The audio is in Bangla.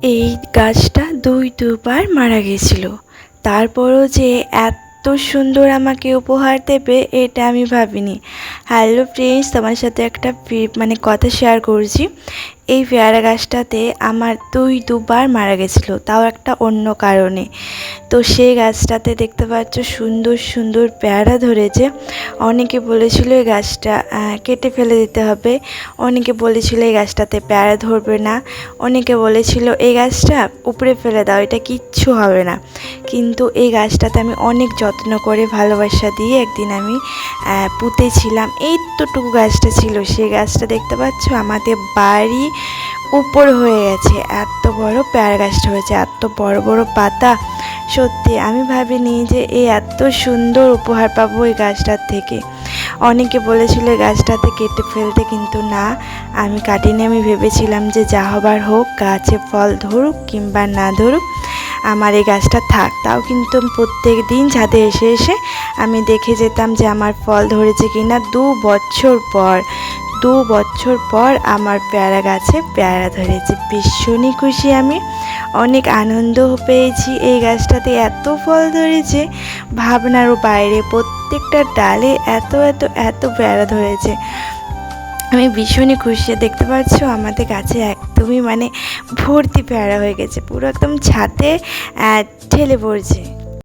এই গাছটা দুবার মারা গেছিল। তারপরও যে এত সুন্দর আমাকে উপহার দেবে এটা আমি ভাবিনি। হ্যালো ফ্রেন্ডস, তোমার সাথে একটা কথা শেয়ার করছি। এই পেয়ারা গাছটাতে আমার দুবার মারা গেছিলো, তাও একটা অন্য কারণে। তো সেই গাছটাতে দেখতে পাচ্ছ সুন্দর সুন্দর পেয়ারা ধরেছে। অনেকে বলেছিল এই গাছটা কেটে ফেলে দিতে হবে, অনেকে বলেছিল এই গাছটাতে পেয়ারা ধরবে না, অনেকে বলেছিল এই গাছটা উপড়ে ফেলে দাও, এটা কিচ্ছু হবে না। কিন্তু এই গাছটাতে আমি অনেক যত্ন করে ভালোবাসা দিয়ে একদিন আমি পুঁতেছিলাম। এইটুকু গাছটা ছিল, সেই গাছটা দেখতে পাচ্ছ আমাদের বাড়ি উপর হয়ে গেছে। এত বড় পেয়ারা গাছটা হয়েছে, এত বড় বড় পাতা। সত্যি আমি ভাবিনি যে এই এত সুন্দর উপহার পাবো এই গাছটার থেকে। অনেকে বলেছিল এই গাছটাতে কেটে ফেলতে, কিন্তু না, আমি কাটিনি। আমি ভেবেছিলাম যে যা হবার হোক, গাছে ফল ধরুক কিংবা না ধরুক, আমার এই গাছটা থাক। তাও কিন্তু প্রত্যেক দিন ছাদে এসে এসে আমি দেখে যেতাম যে আমার ফল ধরেছে কিনা। 2 বছর পর আমার পেয়ারা গাছে পেয়ারা ধরেছে। ভীষণই খুশি আমি, অনেক আনন্দ পেয়েছি। এই গাছটাতে এত ফল ধরেছে ভাবনারও বাইরে। প্রত্যেকটা ডালে এত এত এত পেয়ারা ধরেছে। আমি ভীষণই খুশি। দেখতে পাচ্ছ আমাদের গাছে একদমই ভর্তি পেয়ারা হয়ে গেছে, পুরো একদম ছাদে ঠেলে পড়ছে।